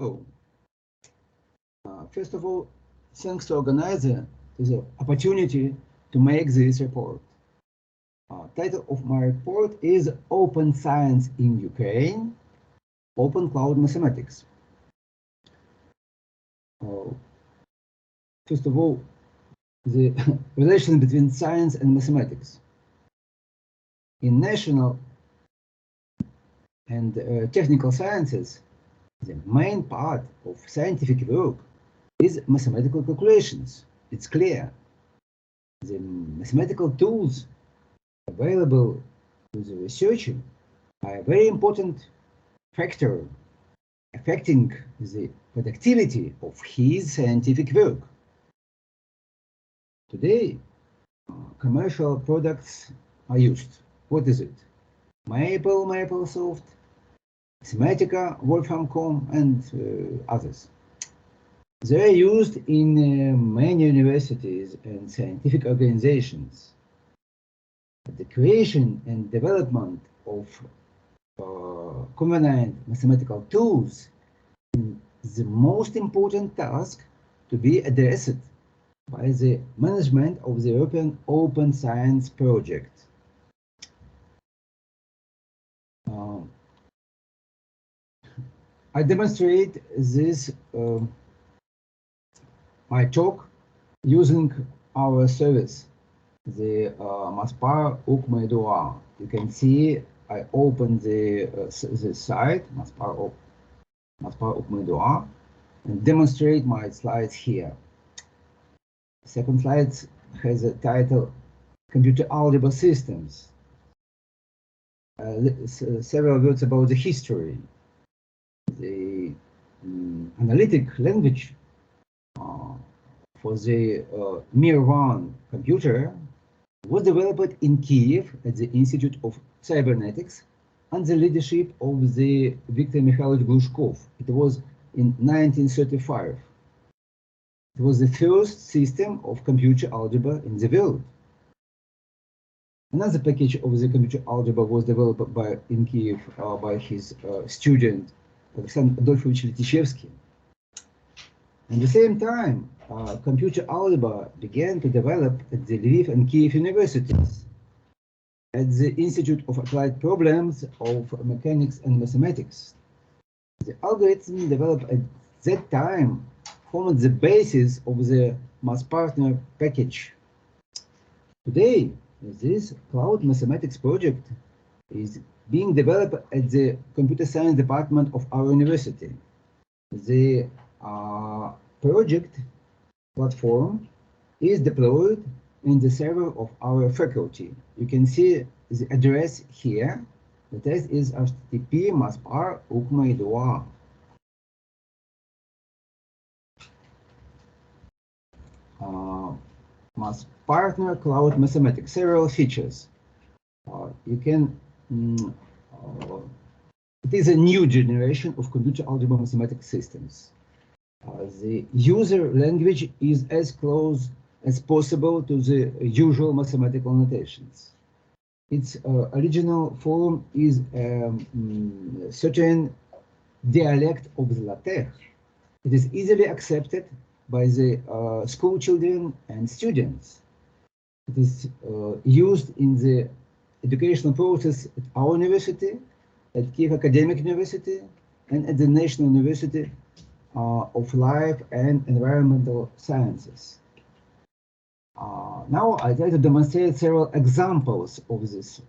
Oh, first of all, thanks to organizer for the opportunity to make this report. Title of my report is Open Science in Ukraine, Open Cloud Mathematics. First of all, the relation between science and mathematics. In national and technical sciences, the main part of scientific work is mathematical calculations. It's clear. The mathematical tools available to the researcher are a very important factor affecting the productivity of his scientific work. Today, commercial products are used. What is it? MapleSoft, Mathematica, Wolfram.com, and others. They are used in many universities and scientific organizations. The creation and development of convenient mathematical tools is the most important task to be addressed by the management of the European Open Science project. I demonstrate this my talk using our service, the MathPartner. You can see I open the site MathPartner and demonstrate my slides here. Second slide has a title Computer Algebra Systems. Several words about the history. The analytic language for the Mir-1 computer was developed in Kiev at the Institute of Cybernetics under the leadership of the Viktor Mikhailovich Glushkov. It was in 1935. It was the first system of computer algebra in the world. Another package of the computer algebra was developed in Kiev by his student Alexander Adolfovich Litichevsky. At the same time, computer algebra began to develop at the Lviv and Kiev universities, at the Institute of Applied Problems of Mechanics and Mathematics. The algorithm developed at that time formed the basis of the MathPartner package. Today, this cloud mathematics project is being developed at the computer science department of our university. The project platform is deployed in the server of our faculty. You can see the address here. The address is http mathpar.ukma.edu. MathPartner Cloud Mathematics, several features. You can it is a new generation of computer algebra mathematics systems. The user language is as close as possible to the usual mathematical notations. Its original form is a certain dialect of the LaTeX. It is easily accepted by the school children and students. It is used in the educational process at our university, at Kiev Academic University, and at the National University of Life and Environmental Sciences. Now I try to demonstrate several examples of this.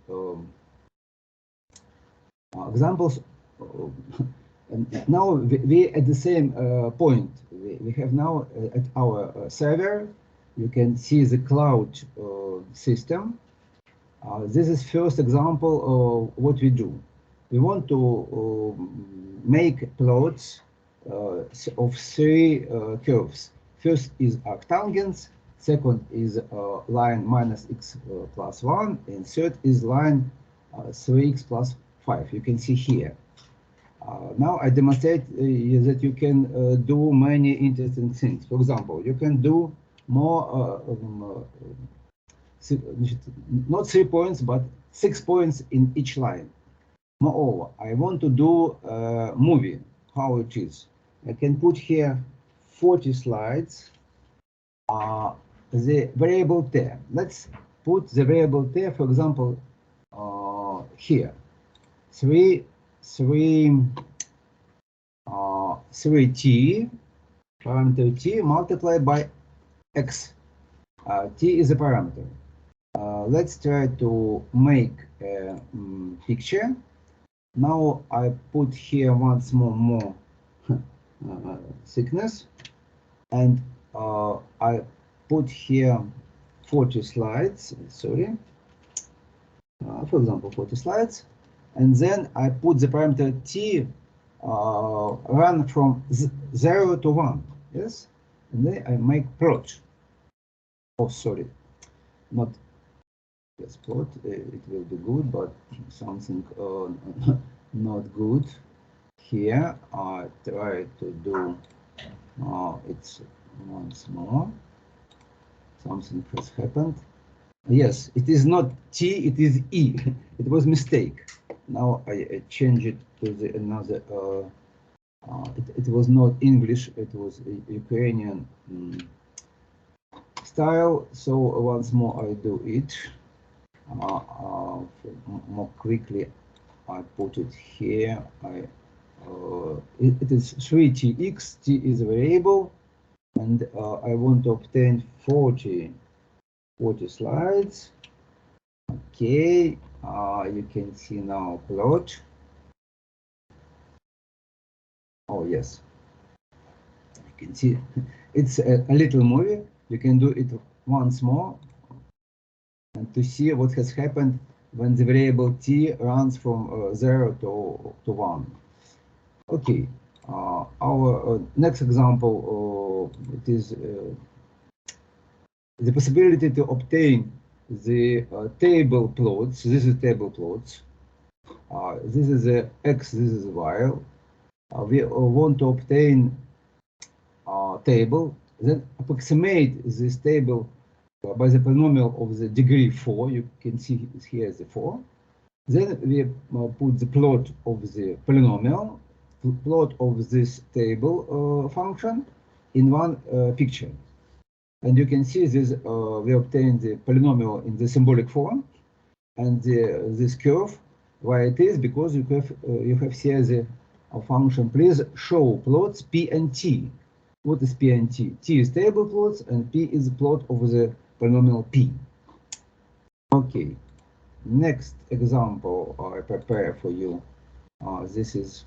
And now we at the same point. We have now at our server, you can see the cloud system. This is first example of what we do. We want to make plots of three curves. First is arctangents, second is line minus x plus 1, and third is line 3x plus 5. You can see here. Now I demonstrate that you can do many interesting things. For example, you can do more, not 3 points, but 6 points in each line. Moreover, I want to do a movie, how it is. I can put here 40 slides. The variable t. Let's put the variable t, for example, here. 3t parameter t multiplied by x. T is a parameter. Let's try to make a picture. Now I put here once more thickness, and I put here 40 slides. Sorry, for example, 40 slides, and then I put the parameter t run from 0 to 1. Yes, and then I make plot. Oh, sorry, not yes, plot. It will be good, but something not good. Here I try to do it's once more. Something has happened. Yes, it is not T, it is E. It was mistake. Now I change it to the another. It was not English. It was a Ukrainian style. So once more I do it. More quickly, I put it here. It is 3tx. T is a variable, and I want to obtain 40 slides. Okay, you can see now plot. Oh yes, you can see it's a little movie. You can do it once more and to see what has happened when the variable t runs from 0 to 1. Okay, our next example, it is the possibility to obtain the table plots. This is table plots. This is a x, this is a y. We want to obtain a table, then approximate this table by the polynomial of the degree 4. You can see here is the 4. Then we put the plot of the polynomial, plot of this table function in one picture. And you can see this, we obtain the polynomial in the symbolic form, and this curve, why it is, because you have here the function. Please show plots P and T. What is P and T? T is table plots, and P is plot of the polynomial P. Okay, next example I prepare for you. This is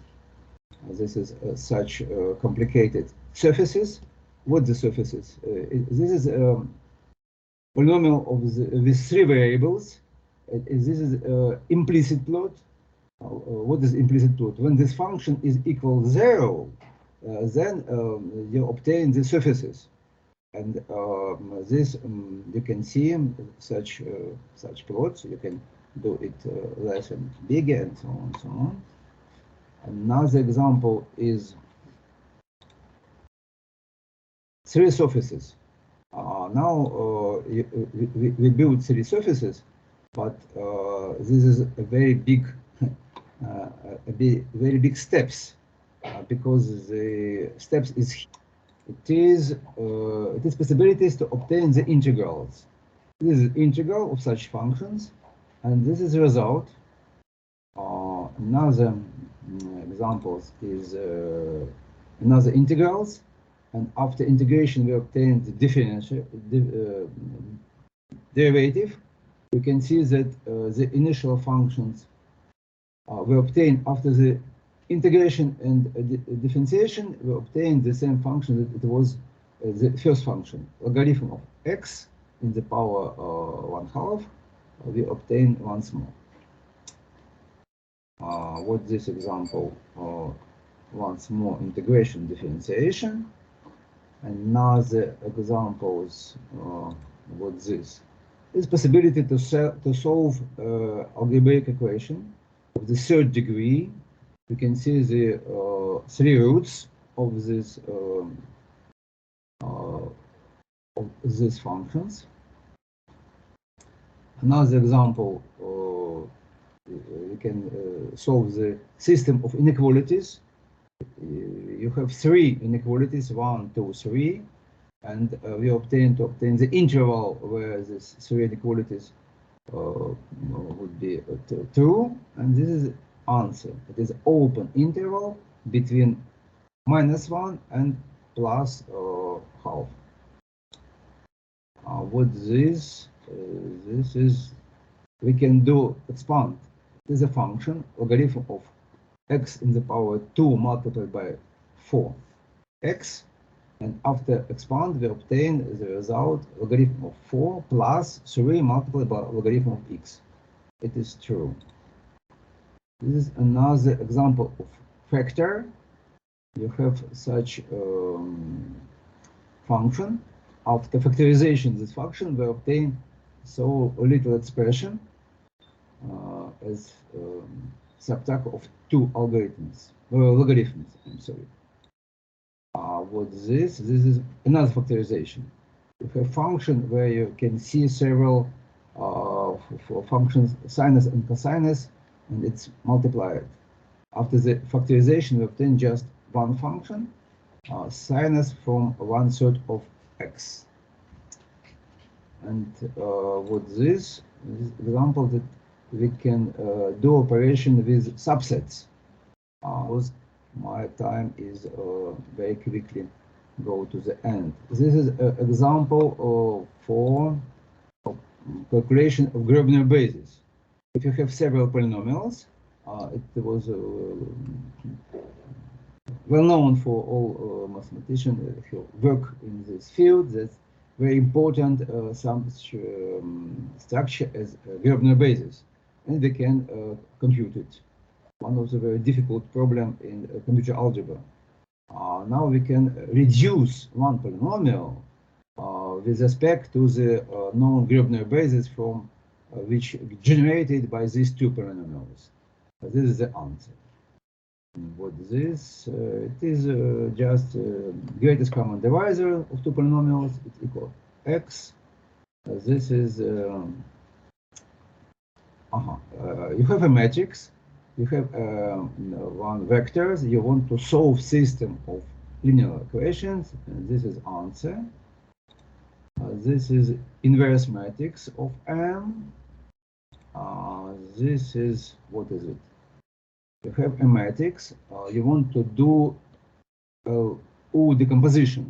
such complicated surfaces. What the surfaces? This is polynomial of with 3 variables. This is implicit plot. What is implicit plot? When this function is equal 0, then you obtain the surfaces, and this you can see such plots. You can do it less and bigger, and so on and so on. Another example is 3 surfaces. Now we build 3 surfaces, but this is a very big, very big steps, because the steps is it is possibilities to obtain the integrals. This is integral of such functions, and this is the result. Another examples is another integrals, and after integration we obtain the differential derivative. You can see that the initial functions we obtain after the integration and differentiation, we obtain the same function that it was the first function. Logarithm of x in the power 1/2 we obtain once more. What this example once more, integration, differentiation. Another examples, what this is possibility to solve algebraic equation of the 3rd degree. You can see the 3 roots of this of these functions. Another example, you can solve the system of inequalities. You have three inequalities, 1, 2, 3, and we obtain the interval where these three inequalities would be true, and this is answer. It is open interval between -1 and plus half. What this is, we can do expand. It is a function, logarithm of x in the power 2 multiplied by 4x, and after expand we obtain the result logarithm of 4 plus 3 multiplied by logarithm of x. It is true. This is another example of factor. You have such function. After factorization, this function we obtain so little expression as subtract of two logarithms. I'm sorry. What is this? This is another factorization. You have a function where you can see several functions, sinus and cosinus, and it's multiplied. After the factorization, we obtain just one function, sinus from 1/3 of x. And what this example that we can do operation with subsets. My time is very quickly go to the end. This is an example for calculation of Grobner basis. If you have several polynomials, it was well known for all mathematicians who work in this field. That's very important some structure as Grobner basis, and we can compute it. One of the very difficult problem in computer algebra. Now we can reduce one polynomial with respect to the known Grobner basis from which generated by these two polynomials. This is the answer. What is this? It is just greatest common divisor of two polynomials. It's equal x. This is you have a matrix. You have one vectors. You want to solve system of linear equations, and this is answer. This is inverse matrix of M. This is, what is it? You have a matrix. You want to do LU decomposition,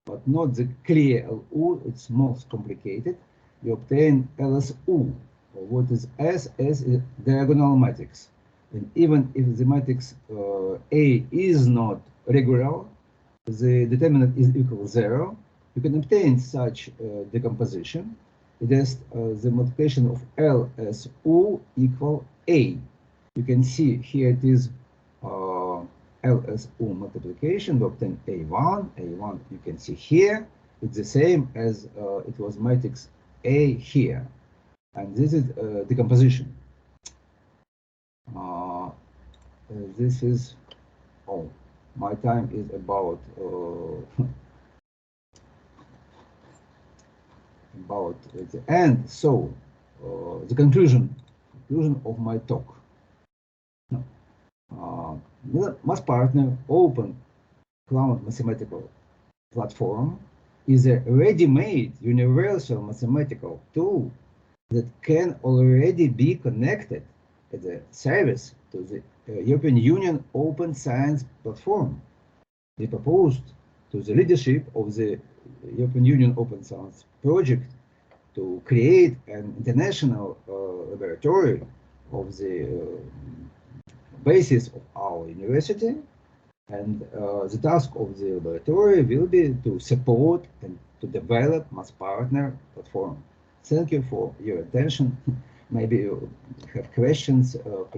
but not the clear LU. It's most complicated. You obtain LSU. What is S? S is diagonal matrix. And even if the matrix A is not regular, the determinant is equal 0, you can obtain such decomposition. It is the multiplication of LSU equal A. You can see here it is LSU multiplication. We obtain A1. A1 you can see here. It's the same as it was matrix A here. And this is decomposition. This is, my time is about the end. So the conclusion of my talk. MathPartner Open Cloud Mathematical Platform is a ready-made universal mathematical tool that can already be connected as a service to the European Union Open Science Platform. We proposed to the leadership of the European Union Open Science Project to create an international laboratory of the basis of our university, and the task of the laboratory will be to support and to develop MathPartner platform. Thank you for your attention. Maybe you have questions, please.